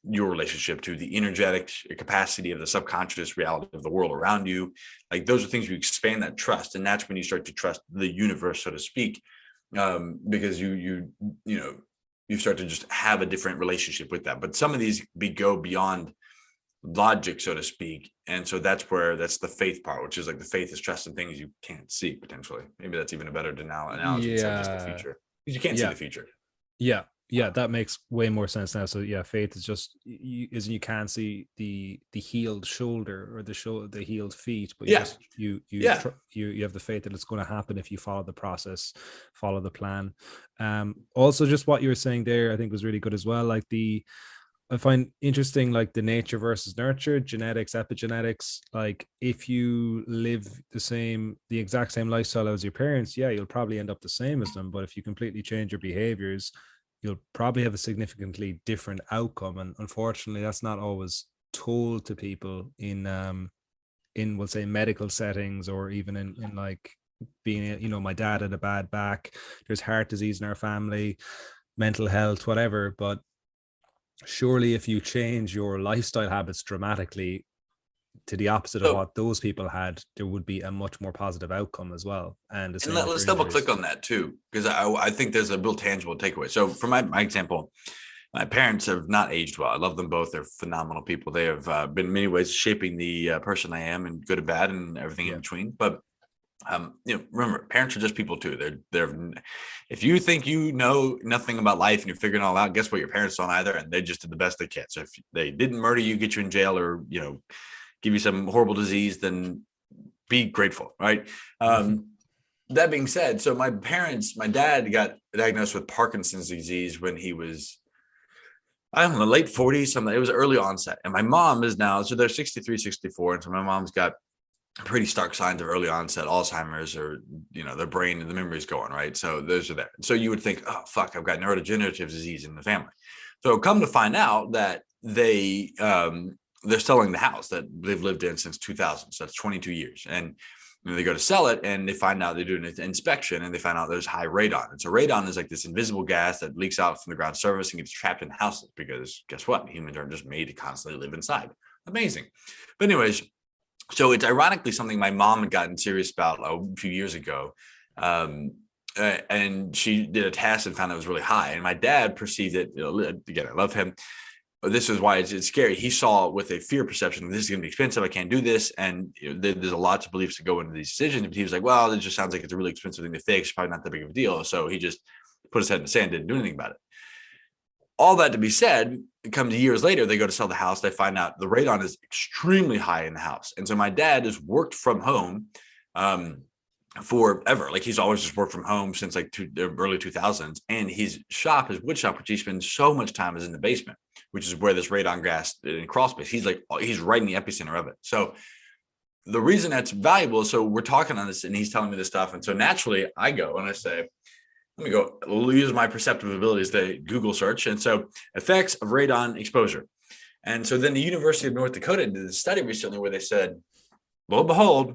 your relationship to the energetic capacity of the subconscious reality of the world around you. Like those are things you expand that trust. And that's when you start to trust the universe, so to speak. Because you start to just have a different relationship with that. But some of these go beyond logic, so to speak. And so that's the faith part, which is like the faith is trust in things you can't see potentially. Maybe that's even a better analogy instead of just the future, because you can't see the future. Yeah, that makes way more sense now. So yeah, faith is just you can't see the healed shoulder or the healed feet, but you have the faith that it's going to happen if you follow the process, follow the plan. Also, just what you were saying there, I think was really good as well. Like I find interesting, like the nature versus nurture, genetics, epigenetics. Like if you live the exact same lifestyle as your parents, yeah, you'll probably end up the same as them. But if you completely change your behaviors, you'll probably have a significantly different outcome. And unfortunately, that's not always told to people in we'll say medical settings, or even in like being, my dad had a bad back, there's heart disease in our family, mental health, whatever. But surely if you change your lifestyle habits dramatically to the opposite of what those people had, there would be a much more positive outcome as well. And let's double click on that too, because I think there's a real tangible takeaway. So for my example, my parents have not aged well. I love them both. They're phenomenal people. They have been in many ways shaping the person I am, and good and bad and everything in between. But remember, parents are just people too. They're if you think you know nothing about life and you're figuring it all out, guess what? Your parents don't either, and they just did the best they can. So if they didn't murder you, get you in jail, or give you some horrible disease, then be grateful, right? That being said, so my dad got diagnosed with Parkinson's disease when he was, I don't know, late 40s, something. It was early onset. And my mom is now, so they're 63, 64. And so my mom's got pretty stark signs of early onset Alzheimer's, or, their brain and the memory's going, right? So those are there. So you would think, oh, fuck, I've got neurodegenerative disease in the family. So come to find out that they're selling the house that they've lived in since 2000. So that's 22 years. And they go to sell it, and they find out they're doing an inspection, and they find out there's high radon. And so radon is like this invisible gas that leaks out from the ground surface and gets trapped in houses, because guess what? Humans are just made to constantly live inside. Amazing. But anyways, so it's ironically something my mom had gotten serious about a few years ago. And she did a test and found it was really high. And my dad perceived it, again, I love him. This is why it's scary. He saw with a fear perception, this is going to be expensive, I can't do this. And there's a lot of beliefs that go into these decisions. But he was like, well, it just sounds like it's a really expensive thing to fix. Probably not that big of a deal. So he just put his head in the sand, didn't do anything about it. All that to be said, it comes years later, they go to sell the house. They find out the radon is extremely high in the house. And so my dad has worked from home forever. Like he's always just worked from home since like the early 2000s. And his wood shop, which he spends so much time, is in the basement, which is where this radon gas in crawl space. He's right in the epicenter of it. So the reason that's valuable, so we're talking on this and he's telling me this stuff. And so naturally I go and I say, let me go use my perceptive abilities to Google search. And so effects of radon exposure. And so then the University of North Dakota did a study recently where they said, lo and behold,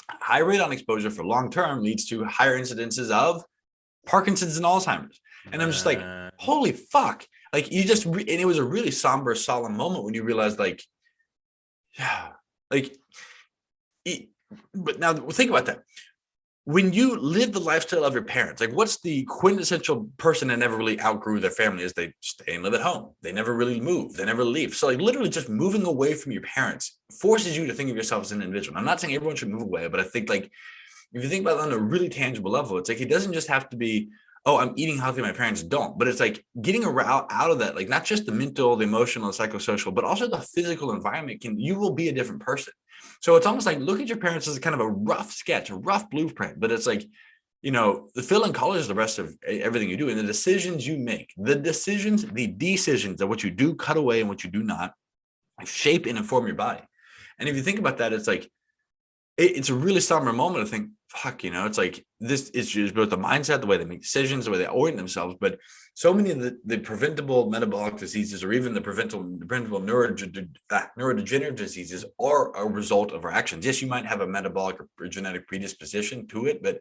high radon exposure for long-term leads to higher incidences of Parkinson's and Alzheimer's. And I'm just like, holy fuck. Like and it was a really somber, solemn moment when you realized but now think about that. When you live the lifestyle of your parents, like what's the quintessential person that never really outgrew their family is they stay and live at home. They never really move. They never leave. So like literally just moving away from your parents forces you to think of yourself as an individual. I'm not saying everyone should move away, but I think like if you think about it on a really tangible level, it's like it doesn't just have to be, oh, I'm eating healthy, my parents don't. But it's like getting out of that, like not just the mental, the emotional, the psychosocial, but also the physical environment you will be a different person. So it's almost like look at your parents as kind of a rough sketch, a rough blueprint, but it's like the fill in color is the rest of everything you do. And the decisions you make, the decisions of what you do cut away and what you do not shape and inform your body. And if you think about that, it's like, it's a really somber moment to think, fuck, it's like this is just both the mindset, the way they make decisions, the way they orient themselves. But so many of the preventable metabolic diseases, or even the preventable neurodegenerative diseases, are a result of our actions. Yes, you might have a metabolic or genetic predisposition to it, but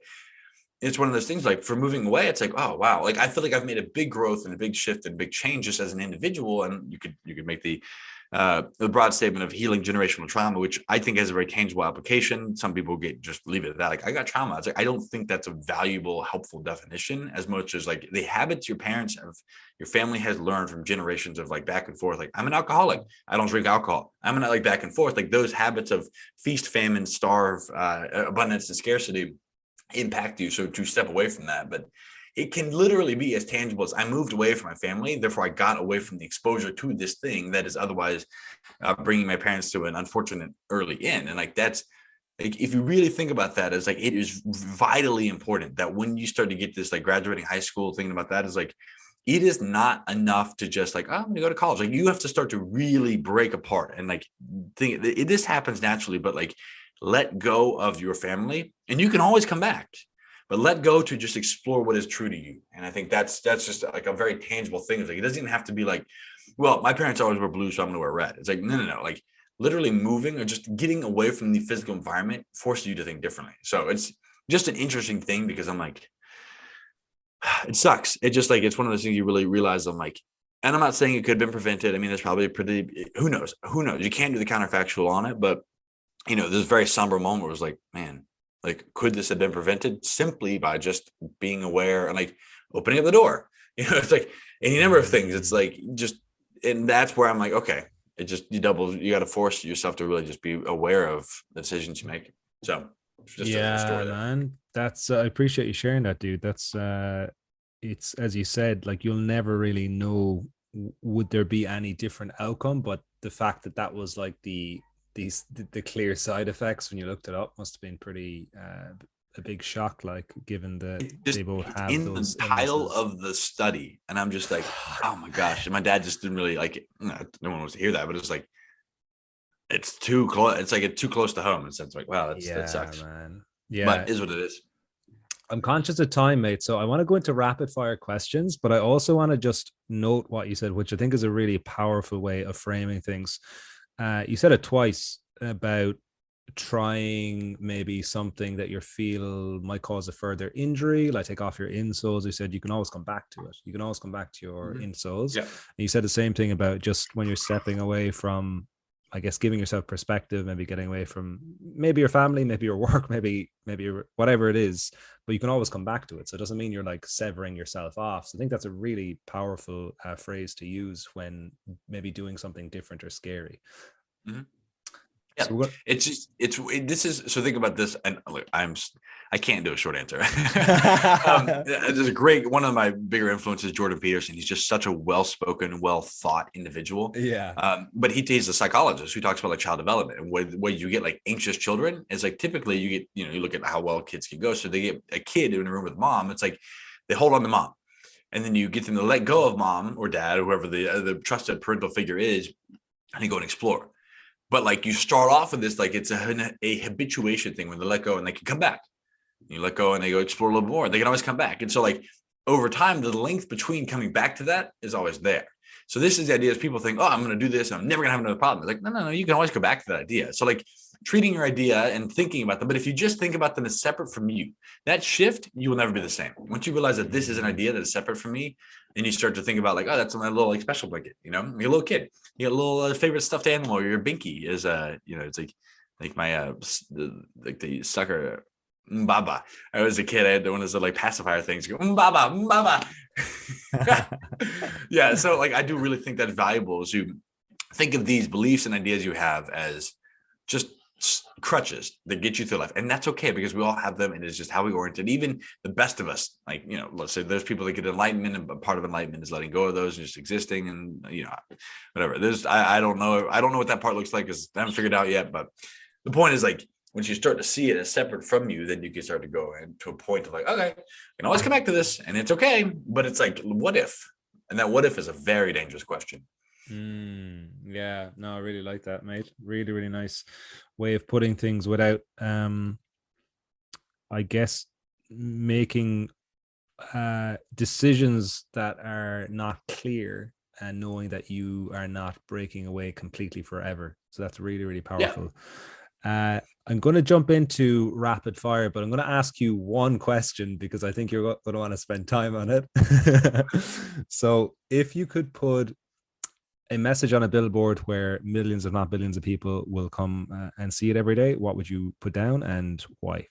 it's one of those things, like for moving away, it's like, oh, wow. Like, I feel like I've made a big growth and a big shift and a big change just as an individual. And you could make the broad statement of healing generational trauma, which I think has a very tangible application. Some people just leave it at that. Like, I got trauma. It's like, I don't think that's a valuable, helpful definition as much as like the habits your parents have, your family has learned from generations of like back and forth. Like, I'm an alcoholic. I don't drink alcohol. I'm not like back and forth. Like, those habits of feast, famine, starve, abundance, and scarcity impact you. So to step away from that, but it can literally be as tangible as I moved away from my family. Therefore, I got away from the exposure to this thing that is otherwise bringing my parents to an unfortunate early end. And like, that's like, if you really think about that, it's like, it is vitally important that when you start to get this, like graduating high school, thinking about that is like, it is not enough to just like, oh, I'm gonna go to college. Like, you have to start to really break apart and like think this happens naturally, but like, let go of your family, and you can always come back, but let go to just explore what is true to you. And I think that's just like a very tangible thing. It's like, it doesn't even have to be like, well, my parents always wear blue, so I'm gonna wear red. It's like, no. Like, literally moving or just getting away from the physical environment forces you to think differently. So it's just an interesting thing, because I'm like, it sucks. It just like, it's one of those things you really realize. I'm like, and I'm not saying it could have been prevented. I mean, there's probably who knows? You can't do the counterfactual on it, but this very somber moment where it was like, man, like, could this have been prevented simply by just being aware and like opening up the door? It's like any number of things. It's like, and that's where I'm like, okay, it just, you got to force yourself to really just be aware of the decisions you make. So just a story there. Man, that's, I appreciate you sharing that, dude. That's, it's, as you said, like, you'll never really know, would there be any different outcome? But the fact that was like the clear side effects when you looked it up must have been pretty a big shock, like, given that they both have in those the title illnesses. of the study. And I'm just like, oh my gosh. And my dad just didn't really like it. No one wants to hear that, but it's like, it's too close. It's like, it's too close to home. And so it's like, wow, that sucks, man. Yeah, but it is what it is. I'm conscious of time, mate. So I want to go into rapid fire questions, but I also want to just note what you said, which I think is a really powerful way of framing things. You said it twice about trying maybe something that you feel might cause a further injury, like take off your insoles. You said you can always come back to it. You can always come back to your insoles. Yeah. And you said the same thing about just when you're stepping away from, I guess, giving yourself perspective, maybe getting away from maybe your family, maybe your work, maybe whatever it is, but you can always come back to it. So it doesn't mean you're like severing yourself off. So I think that's a really powerful phrase to use when maybe doing something different or scary. Mm-hmm. Yeah, so so think about this, and look, I can't do a short answer. There's a great, one of my bigger influences, Jordan Peterson. He's just such a well-spoken, well-thought individual. Yeah. But he's a psychologist who talks about like child development, and where you get like anxious children is like, typically you get, you look at how well kids can go. So they get a kid in a room with mom. It's like they hold on to mom, and then you get them to let go of mom or dad, or whoever the trusted parental figure is, and they go and explore. But like, you start off with this, like, it's a habituation thing when they let go and they can come back. You let go and they go explore a little more. They can always come back. And so like, over time, the length between coming back to that is always there. So this is the idea, is people think, oh, I'm going to do this, and I'm never going to have another problem. It's like, no, you can always go back to that idea. So like, treating your idea and thinking about them. But if you just think about them as separate from you, that shift, you will never be the same. Once you realize that this is an idea that is separate from me, and you start to think about like, oh, that's my little like special blanket, you're a little kid, you got a little favorite stuffed animal, or your binky is it's like my like the sucker Mbaba. I was a kid, I had one of those like pacifier things, go Mbaba. Yeah, so like, I do really think that's valuable, as you think of these beliefs and ideas you have as just crutches that get you through life. And that's okay, because we all have them, and it's just how we orient it. Even the best of us, like, let's say there's people that get enlightenment, and part of enlightenment is letting go of those and just existing, and whatever. I don't know what that part looks like, because I haven't figured it out yet. But the point is, like, once you start to see it as separate from you, then you can start to go into a point of like, okay, I can always come back to this and it's okay. But it's like, what if? And that what if is a very dangerous question. Yeah, no, I really like that, mate. Really, really nice way of putting things without, I guess, making decisions that are not clear and knowing that you are not breaking away completely forever. So that's really, really powerful. I'm going to jump into rapid fire, but I'm going to ask you one question because I think you're going to want to spend time on it. So if you could put a message on a billboard where millions, if not billions of people will come and see it every day, what would you put down and why?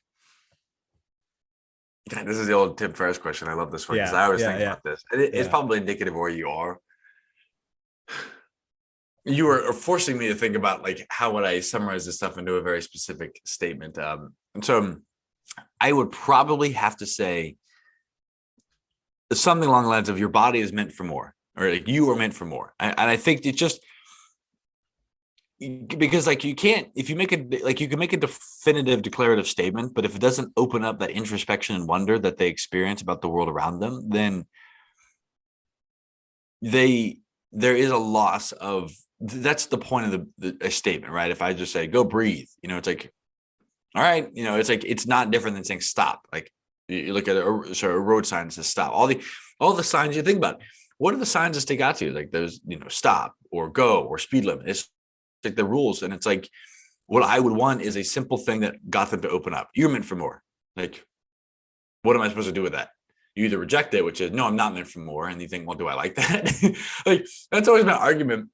Yeah, this is the old Tim Ferriss question. I love this one because I always think about this. It's probably indicative of where you are. You were forcing me to think about like how would I summarize this stuff into a very specific statement. And so I would probably have to say something along the lines of your body is meant for more, or like you are meant for more. And I think it just because like you can't, if you make it like you can make a definitive declarative statement, but if it doesn't open up that introspection and wonder that they experience about the world around them, then there is a loss of, that's the point of the statement, right? If I just say go breathe, it's like, all right, it's like it's not different than saying stop. Like you look at a road sign that says stop. All the signs you think about, what are the signs that stick out to you? Like those, stop or go or speed limit. It's like the rules, and it's like what I would want is a simple thing that got them to open up. You're meant for more. Like, what am I supposed to do with that? You either reject it, which is no, I'm not meant for more, and you think, well, do I like that? Like that's always my argument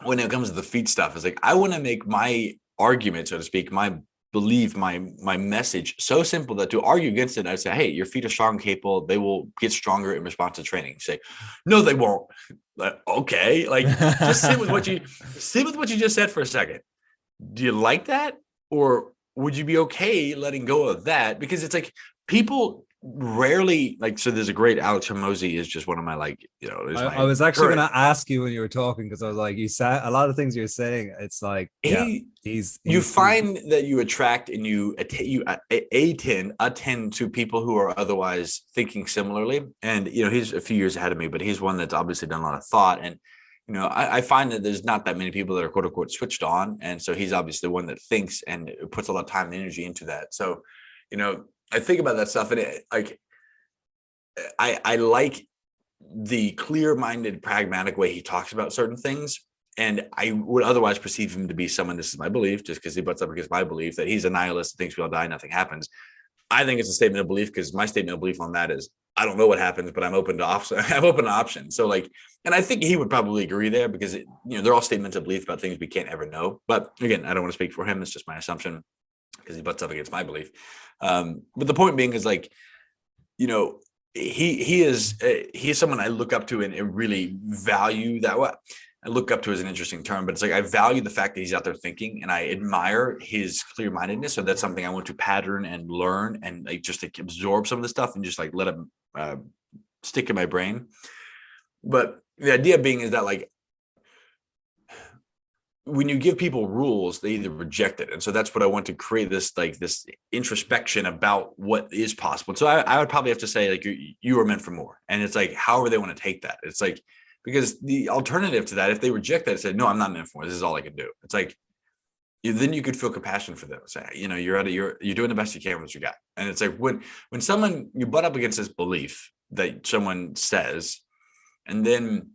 when it comes to the feet stuff. Is like I want to make my argument, so to speak, my belief, my message so simple that to argue against it, I say, hey, your feet are strong and capable. They will get stronger in response to training. You say, no, they won't. Like, okay, like just sit with what you just said for a second. Do you like that, or would you be okay letting go of that? Because it's like people rarely like. So there's a great Alex Hormozy is just one of my like I was actually going to ask you when you were talking because I was like, you said a lot of things you're saying. It's like you find that you attract and you attend to people who are otherwise thinking similarly. And he's a few years ahead of me, but he's one that's obviously done a lot of thought. And I find that there's not that many people that are quote unquote switched on, and so he's obviously the one that thinks and puts a lot of time and energy into that. So I think about that stuff, and I like the clear-minded, pragmatic way he talks about certain things. And I would otherwise perceive him to be someone, this is my belief, just because he butts up against my belief, that he's a nihilist, thinks we all die, nothing happens. I think it's a statement of belief because my statement of belief on that is I don't know what happens, but I'm open to options. So like, and I think he would probably agree there because they're all statements of belief about things we can't ever know. But again, I don't want to speak for him. It's just my assumption because he butts up against my belief. But the point being is like, he is someone I look up to and really value that way. I look up to as an interesting term, but it's like I value the fact that he's out there thinking, and I admire his clear-mindedness. So that's something I want to pattern and learn and like just like absorb some of the stuff and just like let him stick in my brain. But the idea being is that like when you give people rules, they either reject it. And so that's what I want to create, this introspection about what is possible. So I would probably have to say like you are meant for more. And it's like, however they want to take that. It's like, because the alternative to that, if they reject that and say, no, I'm not meant for more, this is all I can do. It's like, then you could feel compassion for them. Say, you're doing the best you can with what you got. And it's like when someone, you butt up against this belief that someone says, and then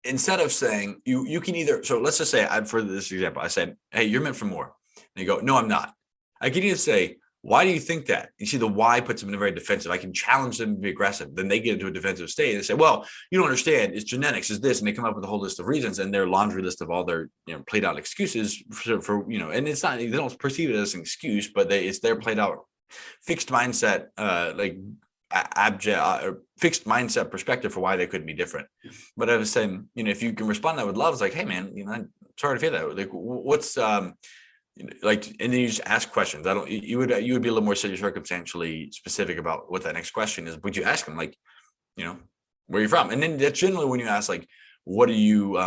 instead of saying you can either, so let's just say for this example, I said, hey, you're meant for more. And you go, no, I'm not. I can either say, why do you think that? You see the why puts them in a very defensive. I can challenge them to be aggressive. Then they get into a defensive state and they say, well, you don't understand. It's genetics, it's this. And they come up with a whole list of reasons and their laundry list of all their played out excuses for and it's not, they don't perceive it as an excuse, but it's their played out fixed mindset, fixed mindset perspective for why they couldn't be different. But I was saying, if you can respond to that with love, it's like, hey man, I'm sorry to feel that. Like, what's like, and then you just ask questions. You would be a little more circumstantially specific about what that next question is. Would you ask them like, where are you from? And then that's generally when you ask like, what are you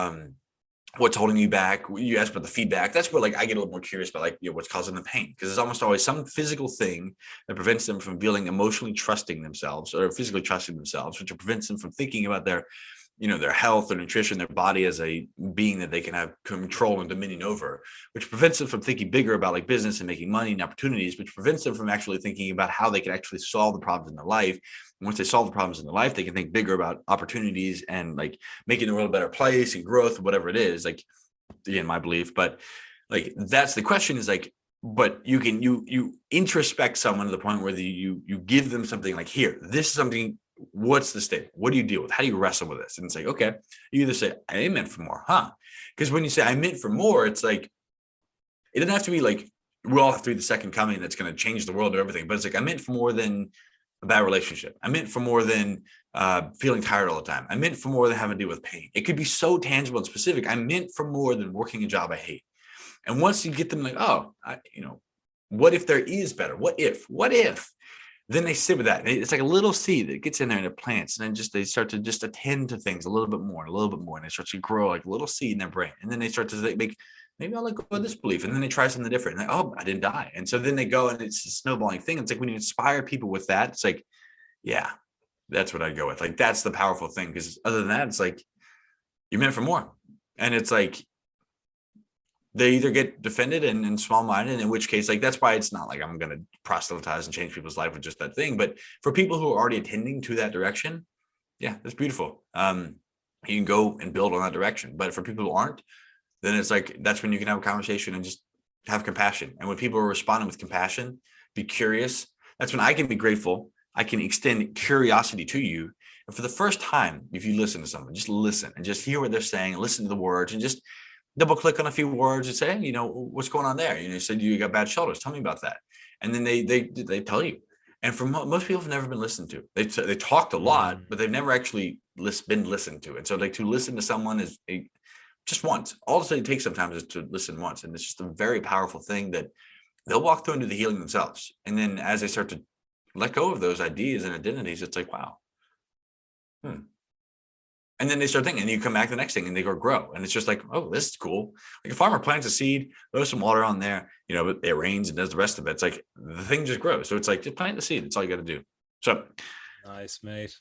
what's holding you back. You asked about the feedback. That's where like I get a little more curious about like, what's causing the pain, because there's almost always some physical thing that prevents them from feeling emotionally trusting themselves or physically trusting themselves, which prevents them from thinking about their their health, their nutrition, their body as a being that they can have control and dominion over, which prevents them from thinking bigger about like business and making money and opportunities, which prevents them from actually thinking about how they can actually solve the problems in their life. And once they solve the problems in their life, they can think bigger about opportunities and like making the world a better place and growth, whatever it is, like, again, my belief. But like, that's the question, is like, but you can, you introspect someone to the point where you give them something like, here, this is something. What's the state? What do you deal with? How do you wrestle with this? And it's like, okay, you either say, I am meant for more, huh? Because when you say I meant for more, it's like, it doesn't have to be like, we all have to be the second coming that's going to change the world or everything. But it's like, I meant for more than a bad relationship. I meant for more than feeling tired all the time. I meant for more than having to deal with pain. It could be so tangible and specific. I meant for more than working a job I hate. And once you get them like, oh, what if there is better? What if? Then they sit with that. It's like a little seed that gets in there and it plants, and then they start to just attend to things a little bit more, and it starts to grow like a little seed in their brain. And then they start to make, maybe I'll let go of this belief, and then they try something different. And oh, I didn't die. And so then they go, and it's a snowballing thing. It's like when you inspire people with that, it's like, yeah, that's what I'd go with. Like, that's the powerful thing, because other than that, it's like, you're meant for more. And it's like, they either get defended and small-minded, in which case, like, that's why it's not like I'm going to proselytize and change people's life with just that thing. But for people who are already attending to that direction, yeah, that's beautiful. You can go and build on that direction. But for people who aren't, then it's like, that's when you can have a conversation and just have compassion. And when people are responding with compassion, be curious. That's when I can be grateful. I can extend curiosity to you. And for the first time, if you listen to someone, just listen and just hear what they're saying, listen to the words, and just double click on a few words and say, hey, what's going on there? You said you got bad shoulders. Tell me about that. And then they tell you. And for most people have never been listened to. They talked a lot, but they've never actually been listened to. And so like, to listen to someone is just once. All it takes sometimes is to listen once. And it's just a very powerful thing that they'll walk through into the healing themselves. And then as they start to let go of those ideas and identities, it's like, wow. And then they start thinking, and you come back to the next thing, and they grow. And it's just like, oh, this is cool. Like, a farmer plants a seed, throws some water on there, but it rains and does the rest of it. It's like the thing just grows. So it's like, just plant the seed. That's all you got to do. So nice, mate.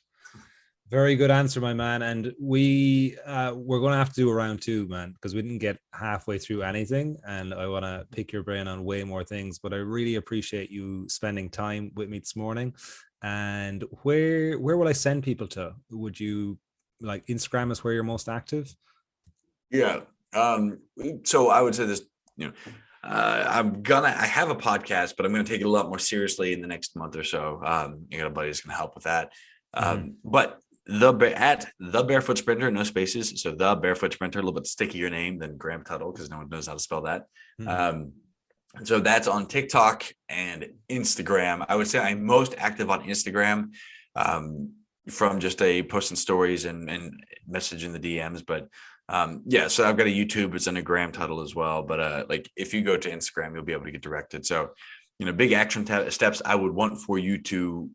Very good answer, my man. And we're going to have to do a round two, man, because we didn't get halfway through anything. And I want to pick your brain on way more things. But I really appreciate you spending time with me this morning. And where will I send people to? Would you like Instagram is where you're most active? Yeah. So I would say this, I have a podcast, but I'm going to take it a lot more seriously in the next month or so. You got a buddy who's going to help with that. But at the Barefoot Sprinter, no spaces. So the Barefoot Sprinter, a little bit stickier name than Graham Tuttle, because no one knows how to spell that. So that's on TikTok and Instagram. I would say I'm most active on Instagram, from just posting stories and messaging the DMs. But so I've got a YouTube. It's under Graham Tuttle as well. But like, if you go to Instagram, you'll be able to get directed. So, big action steps I would want for you to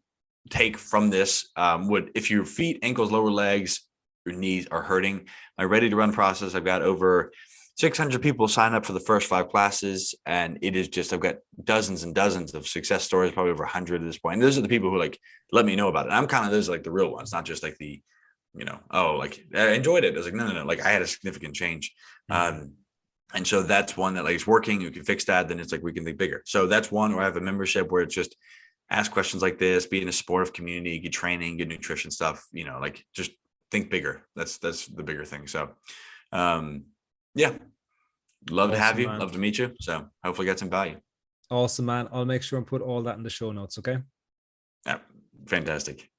take from this would, if your feet, ankles, lower legs, your knees are hurting, my Ready to Run process, I've got over 600 people sign up for the first 5 classes. And it is just, I've got dozens and dozens of success stories, probably over 100 at this point. And those are the people who like, let me know about it. I'm kind of, those are like the real ones, not just like the, like, I enjoyed it. I was like, no. Like, I had a significant change. And so that's one that like is working. You can fix that. Then it's like, we can think bigger. So that's one where I have a membership where it's just ask questions like this, be in a supportive community, get training, get nutrition stuff, like, just think bigger. That's the bigger thing. So, yeah, love to have you. Man. Love to meet you. So hopefully get some value. Awesome, man. I'll make sure and put all that in the show notes. Okay. Yeah. Fantastic.